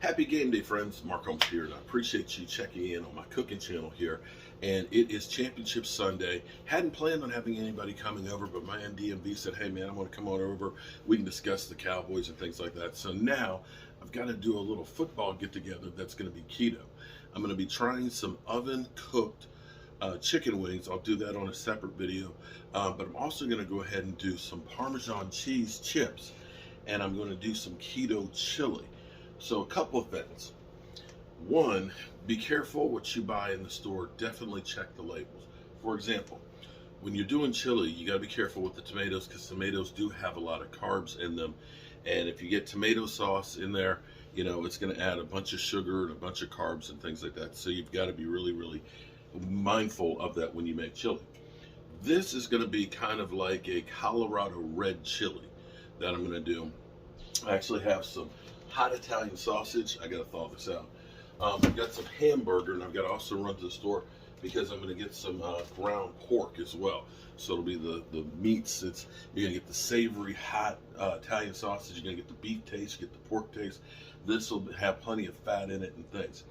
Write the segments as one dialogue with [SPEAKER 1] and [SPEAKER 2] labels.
[SPEAKER 1] Happy game day, friends. Mark Holmes here, and I appreciate you checking in on my cooking channel here. And it is Championship Sunday. Hadn't planned on having anybody coming over, but my DMV said, hey man, I want to come on over. We can discuss the Cowboys and things like that. So now I've got to do a little football get together that's going to be keto. I'm going to be trying some oven cooked chicken wings. I'll do that on a separate video. But I'm also going to go ahead and do some Parmesan cheese chips, and I'm going to do some keto chili. So a couple of things. One, be careful what you buy in the store. Definitely check the labels. For example, when you're doing chili, you got to be careful with the tomatoes, because tomatoes do have a lot of carbs in them. And if you get tomato sauce in there, you know, it's going to add a bunch of sugar and a bunch of carbs and things like that. So you've got to be really, really mindful of that when you make chili. This is going to be kind of like a Colorado red chili that I'm going to do. I actually have some hot Italian sausage. I gotta thaw this out. I've got some hamburger, and I've got to also run to the store because I'm gonna get some ground pork as well. So it'll be the meats. You're gonna get the savory hot Italian sausage. You're gonna get the beef taste, get the pork taste. This will have plenty of fat in it and things.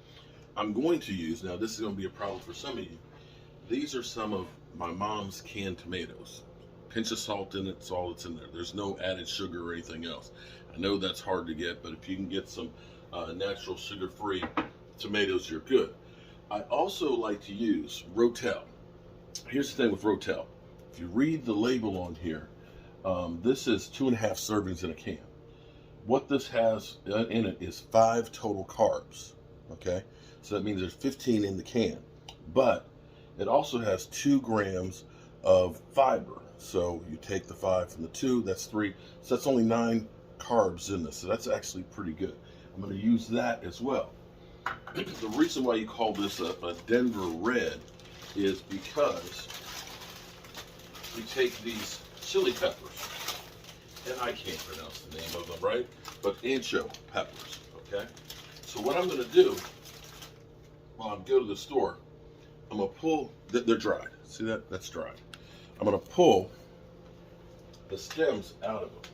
[SPEAKER 1] I'm going to use, now this is gonna be a problem for some of you. These are some of my mom's canned tomatoes. Pinch of salt in it, it's all that's in there. There's no added sugar or anything else. I know that's hard to get, but if you can get some natural sugar-free tomatoes, you're good. I also like to use Rotel. Here's the thing with Rotel. If you read the label on here, this is 2.5 servings in a can. What this has in it is 5 total carbs, okay? So that means there's 15 in the can, but it also has 2 grams of fiber. So you take the 5 from the 2, that's 3. So that's only 9 carbs in this. So that's actually pretty good. I'm going to use that as well. The reason why you call this a Denver Red is because you take these chili peppers, and I can't pronounce the name of them, right? But ancho peppers, okay? So what I'm going to do while I go to the store, I'm going to pull, they're dried. See that? That's dried. I'm going to pull the stems out of them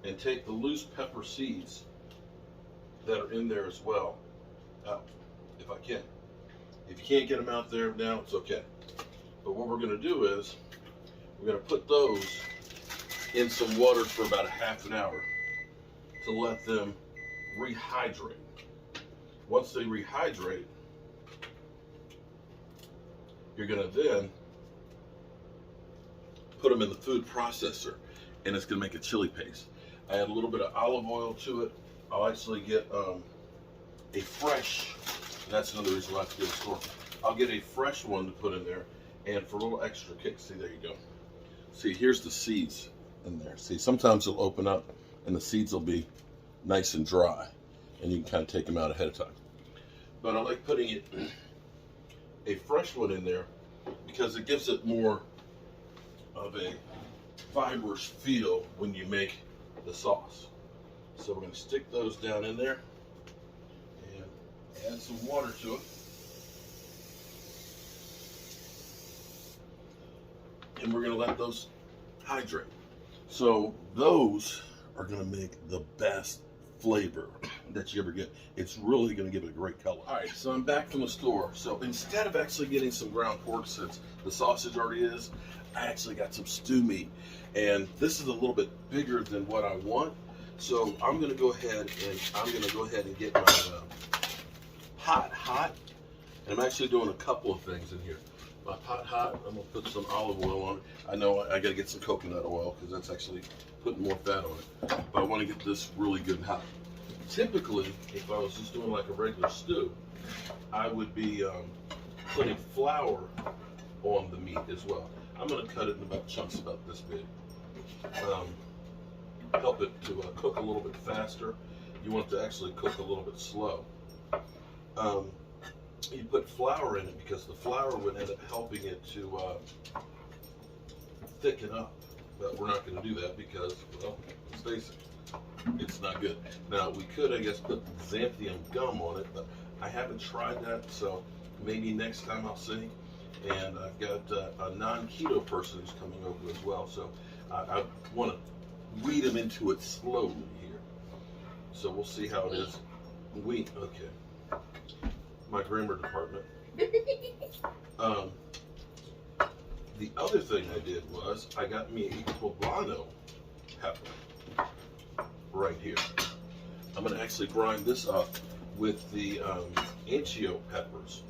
[SPEAKER 1] and take the loose pepper seeds that are in there as well out, if I can. If you can't get them out there now, it's okay. But what we're going to do is we're going to put those in some water for about a half an hour to let them rehydrate. Once they rehydrate, you're going to then put them in the food processor, and it's going to make a chili paste. I add a little bit of olive oil to it. I'll actually get a fresh, that's another reason why I have to go to the store. I'll get a fresh one to put in there, and for a little extra kick, see, there you go. See, here's the seeds in there. See, sometimes they'll open up and the seeds will be nice and dry, and you can kind of take them out ahead of time. But I like putting a fresh one in there because it gives it more of a fibrous feel when you make the sauce. So we're going to stick those down in there and add some water to it. And we're going to let those hydrate. So those are going to make the best flavor that you ever get. It's really going to give it a great color. All right, so I'm back from the store. So instead of actually getting some ground pork, since the sausage already is, I actually got some stew meat. And this is a little bit bigger than what I want. So I'm going to go ahead and get my hot. And I'm actually doing a couple of things in here. My pot hot, I'm going to put some olive oil on it. I know I got to get some coconut oil because that's actually putting more fat on it. But I want to get this really good and hot. Typically, if I was just doing like a regular stew, I would be putting flour on the meat as well. I'm going to cut it in about chunks about this big. Help it to cook a little bit faster. You want it to actually cook a little bit slow. You put flour in it because the flour would end up helping it to thicken up. But we're not going to do that because, well, let's face it, it's not good. Now, we could, I guess, put xanthium gum on it, but I haven't tried that, so maybe next time I'll see. And I've got a non-keto person who's coming over as well, so I want to weed them into it slowly here. So we'll see how it is. Okay. My grammar department. The other thing I did was I got me a poblano pepper right here. I'm going to actually grind this up with the ancho peppers,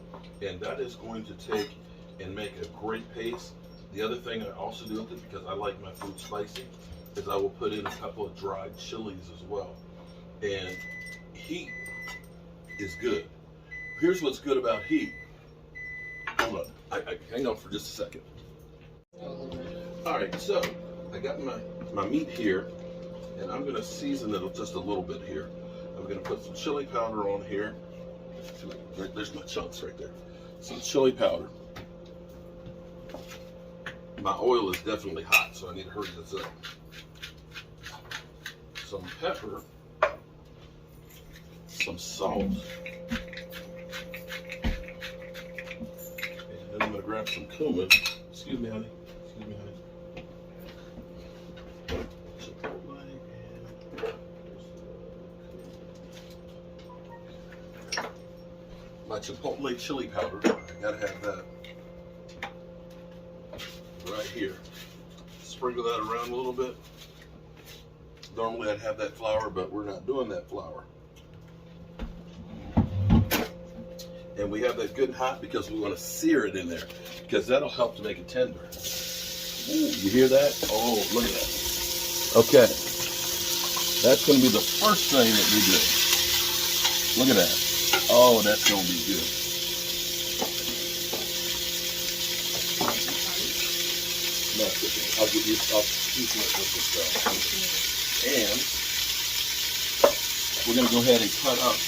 [SPEAKER 1] and that is going to take and make a great paste. The other thing I also do with it, because I like my food spicy, is I will put in a couple of dried chilies as well. And heat is good. Here's what's good about heat. Hold on, I hang on for just a second. All right, so I got my meat here, and I'm gonna season it just a little bit here. I'm gonna put some chili powder on here. There's my chunks right there. Some chili powder. My oil is definitely hot, so I need to hurry this up. Some pepper, some salt, and then I'm gonna grab some cumin. Excuse me, honey. Excuse me, honey. My chipotle chili powder, I gotta have that right here. Sprinkle that around a little bit. Normally I'd have that flour, but we're not doing that flour. And we have that good and hot because we want to sear it in there, because that'll help to make it tender. Ooh, you hear that? Oh, look at that. Okay. That's going to be the first thing that we do. Look at that. Oh, that's going to be good. That's okay. I'll season it with this stuff. And we're going to go ahead and cut up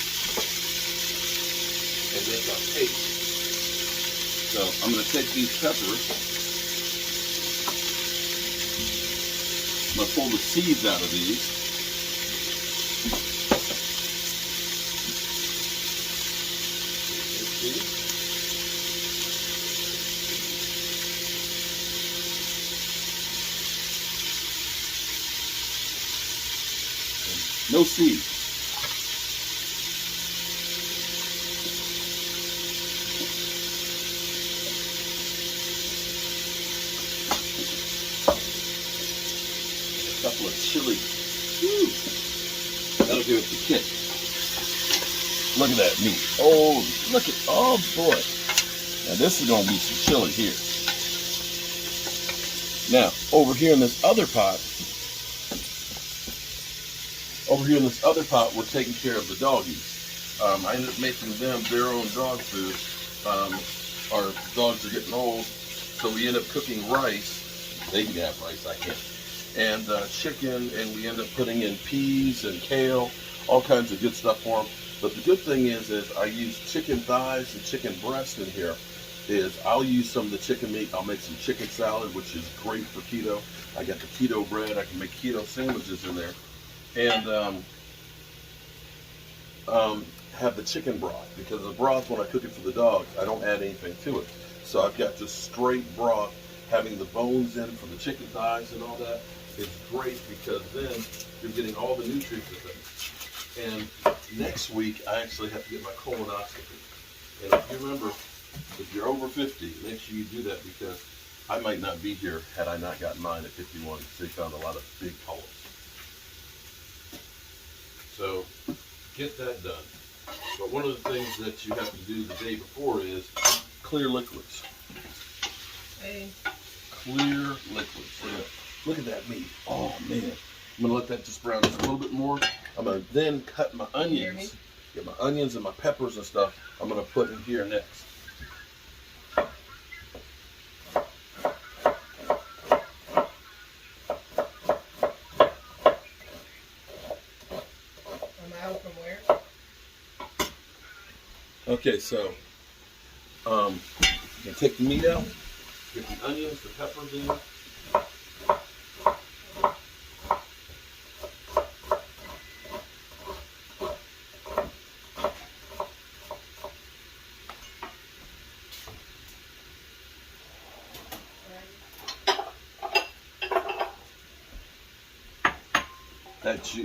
[SPEAKER 1] and make our paste. So I'm going to take these peppers. I'm going to pull the seeds out of these. No seeds. A couple of chili. Woo. That'll give it the kick. Look at that meat. Oh, look at, oh boy. Now this is going to be some chili here. Now, over here in this other pot, we're taking care of the doggies. I ended up making them their own dog food. Our dogs are getting old, so we end up cooking rice. They can have rice, I can't. And chicken, and we end up putting in peas and kale, all kinds of good stuff for them. But the good thing is I use chicken thighs and chicken breast in here. I'll use some of the chicken meat. I'll make some chicken salad, which is great for keto. I got the keto bread. I can make keto sandwiches in there. And have the chicken broth, because the broth, when I cook it for the dogs, I don't add anything to it. So I've got just straight broth. Having the bones in for the chicken thighs and all that is great, because then you're getting all the nutrients with it. And next week, I actually have to get my colonoscopy. And if you remember, if you're over 50, make sure you do that, because I might not be here had I not gotten mine at 51. They found a lot of big polyps. So get that done. But one of the things that you have to do the day before is clear liquids.
[SPEAKER 2] Hey.
[SPEAKER 1] Clear liquids. Look at that meat. Oh man. I'm gonna let that just brown just a little bit more. I'm gonna then cut my onions. Get my onions and my peppers and stuff. I'm gonna put in here next. Okay, so you can take the meat out, get the onions, the peppers in.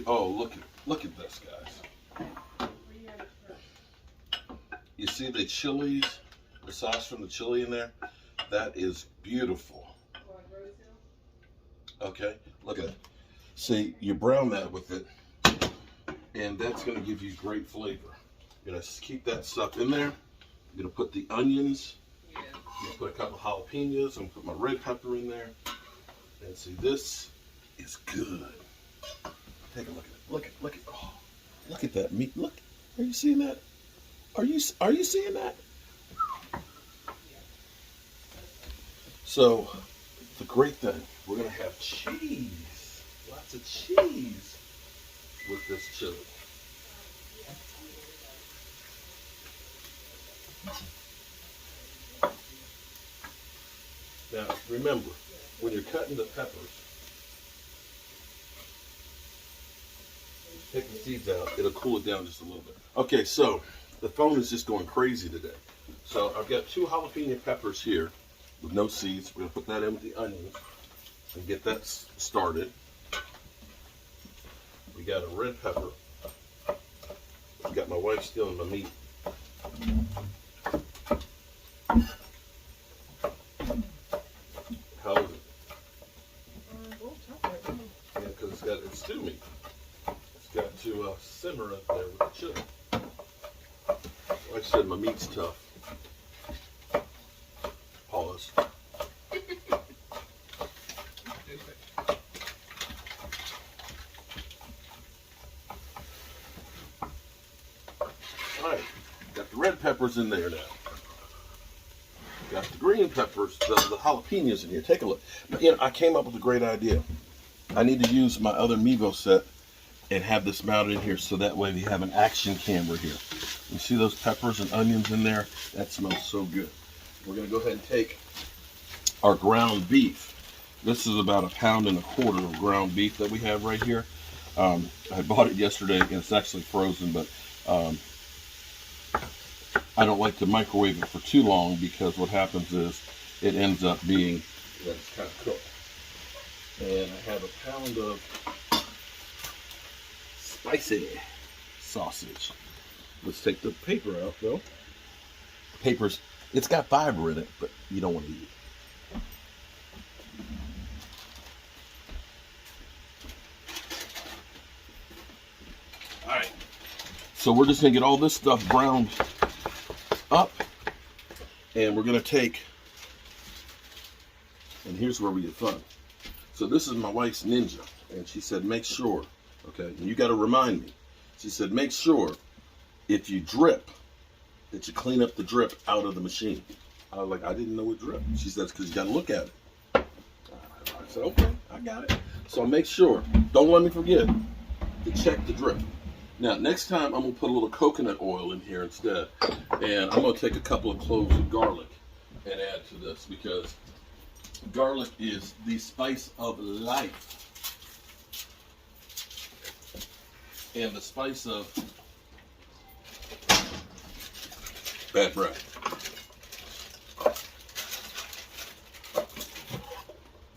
[SPEAKER 1] Oh, look at this, guys. see the chilies, the sauce from the chili in there? That is beautiful. Okay, look at it. See, you brown that with it, and that's going to give you great flavor. You're going to keep that stuff in there. I'm going to put the onions.
[SPEAKER 2] Yeah.
[SPEAKER 1] I'm going to put a couple jalapenos. I'm going to put my red pepper in there. And see, this is good. Take a look at it. Look at that meat. Look. Are you seeing that? Are you seeing that? So, the great thing, we're going to have cheese. Lots of cheese with this chili. Now, remember, when you're cutting the peppers, take the seeds out. It'll cool it down just a little bit. Okay, so the phone is just going crazy today. So I've got 2 jalapeno peppers here with no seeds. We're going to put that in with the onions and get that started. We got a red pepper. I've got my wife stealing my meat. How is it? Yeah, because it's stew meat. It's got to simmer up there with the chili. Like I said, my meat's tough. Pause. Alright, got the red peppers in there now. Got the green peppers, the jalapenos in here. Take a look. But, I came up with a great idea. I need to use my other Mevo set and have this mounted in here so that way we have an action camera here. You see those peppers and onions in there? That smells so good. We're going to go ahead and take our ground beef. This is about 1.25 pounds of ground beef that we have right here. I bought it yesterday and it's actually frozen, but I don't like to microwave it for too long because what happens is it ends up being that it's kind of cooked. And I have 1 pound of spicy sausage. Let's take the paper out though. Paper's, it's got fiber in it, but you don't want to eat it. Alright, so we're just going to get all this stuff browned up, and we're going to take, and here's where we get fun. So this is my wife's Ninja, and she said make sure, okay, and you got to remind me, she said make sure if you drip, that you clean up the drip out of the machine. I was like, I didn't know it dripped. She said, because you got to look at it. I said, okay, I got it. So make sure, don't let me forget to check the drip. Now, next time I'm going to put a little coconut oil in here instead. And I'm going to take a couple of cloves of garlic and add to this because garlic is the spice of life. And the spice of bad breath.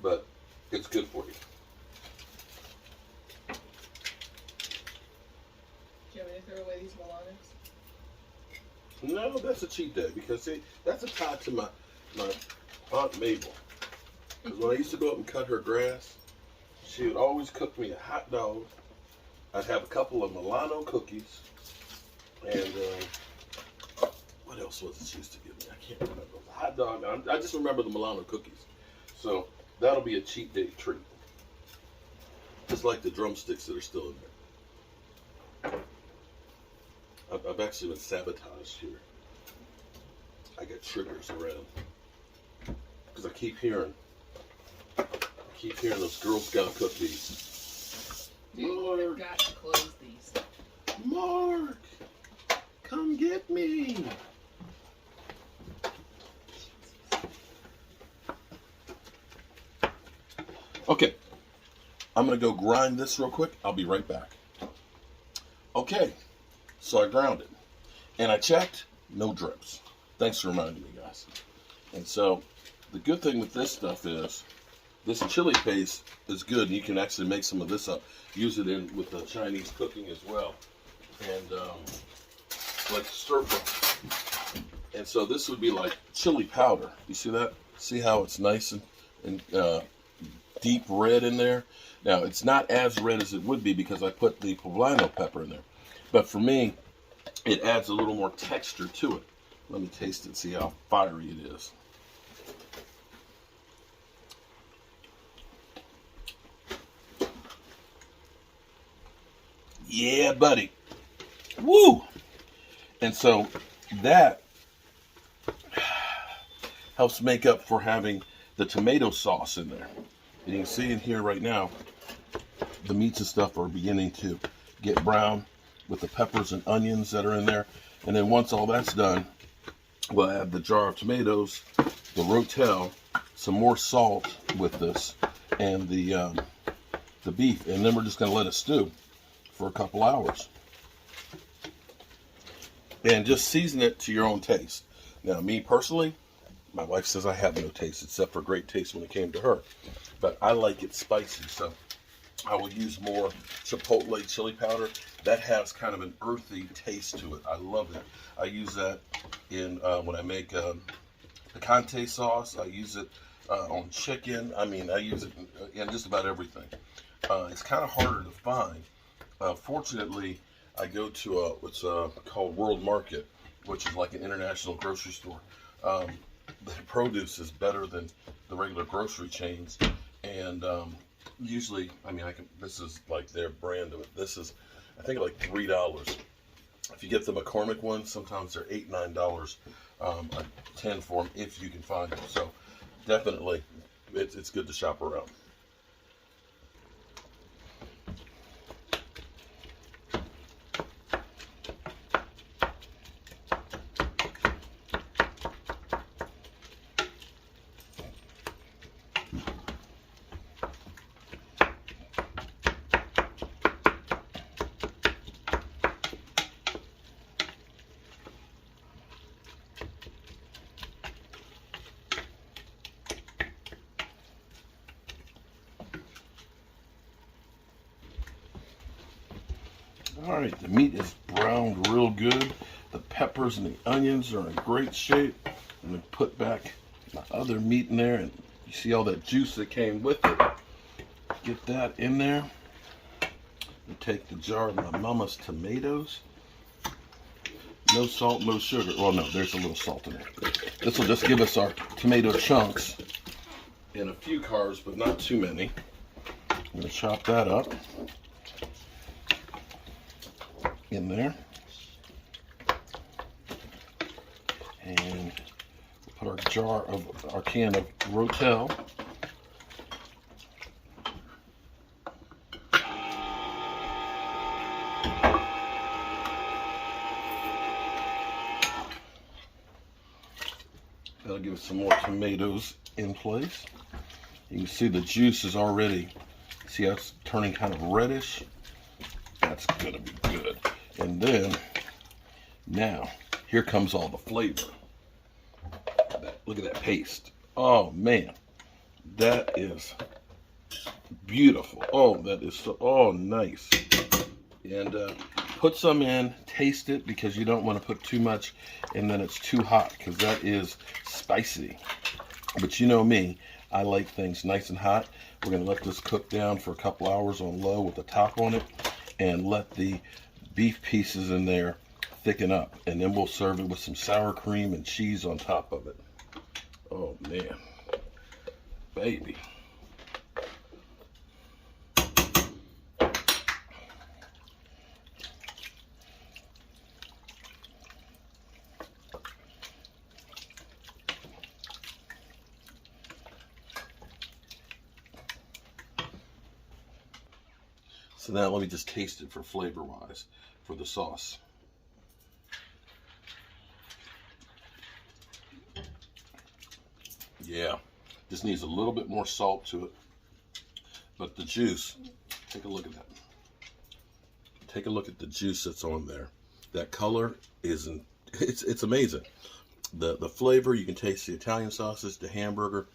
[SPEAKER 1] But it's good for you.
[SPEAKER 2] Do you want me to throw away these Milanos?
[SPEAKER 1] No, that's a cheat day because see, that's a tie to my Aunt Mabel. Because when I used to go up and cut her grass, she would always cook me a hot dog. I'd have a couple of Milano cookies, and what else was it she used to give me? I can't remember. It was a hot dog. I just remember the Milano cookies. So that'll be a cheat day treat. Just like the drumsticks that are still in there. I've actually been sabotaged here. I got triggers around because I keep hearing those Girl Scout cookies.
[SPEAKER 2] Dude, I've got to close these.
[SPEAKER 1] Mark, come get me. Okay, I'm gonna go grind this real quick. I'll be right back. Okay, so I ground it and I checked, no drips. Thanks for reminding me, guys. And so the good thing with this stuff is this chili paste is good. You can actually make some of this up. Use it in with the Chinese cooking as well. And like stir fry. And so this would be like chili powder. You see that? See how it's nice and deep red in there? Now, it's not as red as it would be because I put the poblano pepper in there. But for me, it adds a little more texture to it. Let me taste it, see how fiery it is. Yeah, buddy. Woo! And so that helps make up for having the tomato sauce in there. And you can see in here right now, the meats and stuff are beginning to get brown with the peppers and onions that are in there. And then once all that's done, we'll add the jar of tomatoes, the Rotel, some more salt with this, and the beef. And then we're just going to let it stew for a couple hours. And just season it to your own taste. Now, me personally, my wife says I have no taste except for great taste when it came to her. But I like it spicy, so I will use more chipotle chili powder. That has kind of an earthy taste to it. I love it. I use that in when I make picante sauce. I use it on chicken. I mean, I use it in just about everything. It's kind of harder to find. Fortunately, I go to what's called World Market, which is like an international grocery store. The produce is better than the regular grocery chains, and usually, I mean, this is like their brand of it. This is, I think, like $3. If you get the McCormick ones, sometimes they're $8, $9 a 10 for them if you can find them. So definitely, it's good to shop around. All right, the meat is browned real good. The peppers and the onions are in great shape. I'm going to put back my other meat in there, and you see all that juice that came with it. Get that in there. And take the jar of my mama's tomatoes. No salt, no sugar. Well, no, there's a little salt in there. This will just give us our tomato chunks in a few carbs, but not too many. I'm going to chop that up in there, and we'll put our can of Rotel. That'll give us some more tomatoes in place. You can see the juice is already, see how it's turning kind of reddish. That's gonna be good. And then, now, here comes all the flavor. Look at that paste. Oh man, that is beautiful. Oh, that is so, oh nice. And put some in, taste it, because you don't want to put too much and then it's too hot, because that is spicy. But you know me, I like things nice and hot. We're gonna let this cook down for a couple hours on low with the top on it, and let the beef pieces in there thicken up, and then we'll serve it with some sour cream and cheese on top of it. Oh man, baby. So now let me just taste it for flavor wise for the sauce. Yeah, just needs a little bit more salt to it. But the juice, take a look at that. Take a look at the juice that's on there. That color isn't, it's amazing. The flavor, you can taste the Italian sausage, the hamburger,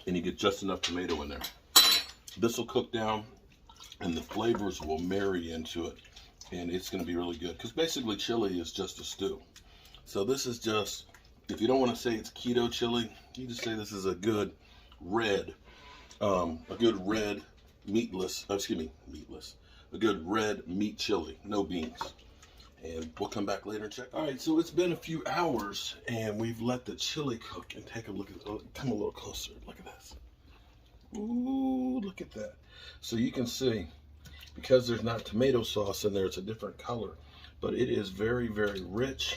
[SPEAKER 1] and you get just enough tomato in there. This will cook down and the flavors will marry into it, and it's going to be really good, because basically chili is just a stew. So this is just, if you don't want to say it's keto chili, you just say this is a good red, meatless, a good red meat chili, no beans. And we'll come back later and check. All right, so it's been a few hours and we've let the chili cook. And take a look at, come a little closer, look at this. Ooh, look at that. So you can see, because there's not tomato sauce in there, it's a different color, but it is very, very rich.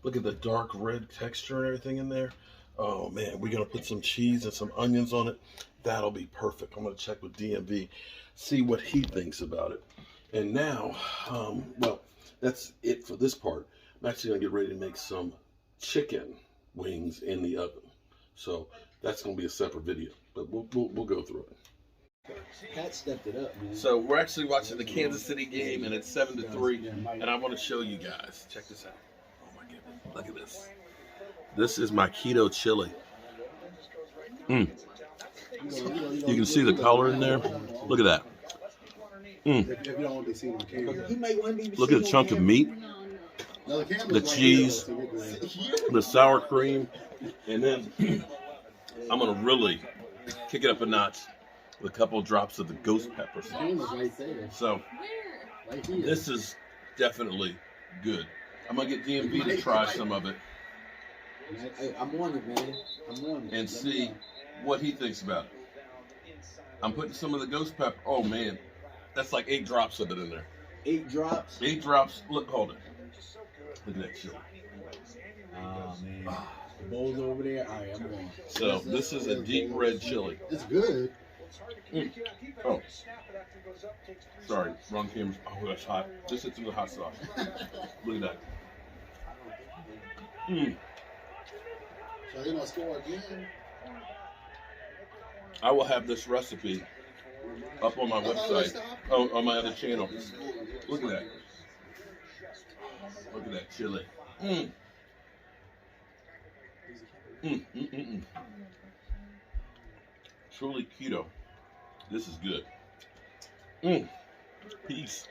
[SPEAKER 1] Look at the dark red texture and everything in there. Oh man, we're gonna put some cheese and some onions on it. That'll be perfect. I'm gonna check with DMV, see what he thinks about it. And now, well, that's it for this part. I'm actually gonna get ready to make some chicken wings in the oven. So that's gonna be a separate video, but we'll go through it.
[SPEAKER 3] Pat stepped it up, man.
[SPEAKER 1] So we're actually watching the Kansas City game, and it's 7-3. And I want to show you guys. Check this out. Oh my goodness! Look at this. This is my keto chili. You can see the color in there. Look at that. Look at the chunk of meat, the cheese, the sour cream, and then I'm gonna really kick it up a notch with a couple of drops of the ghost pepper sauce. So this is definitely good. I'm gonna get DMV to try some of it.
[SPEAKER 3] I'm on it, man. I'm on it.
[SPEAKER 1] And see what he thinks about it. I'm putting some of the ghost pepper. Oh man, that's like 8 drops of it in there.
[SPEAKER 3] 8 drops?
[SPEAKER 1] 8 drops. Look, hold it. Look at that chili.
[SPEAKER 3] Oh man. The bowl's over there. All right, I'm going.
[SPEAKER 1] So this is a deep red chili.
[SPEAKER 3] It's good.
[SPEAKER 1] Oh, sorry, wrong camera. Oh, that's hot. Just hit some of the hot sauce. Look at that.
[SPEAKER 3] So they gonna score again.
[SPEAKER 1] I will have this recipe up on my website, on my other channel. Look at that. Look at that chili. Truly keto. This is good. Peace.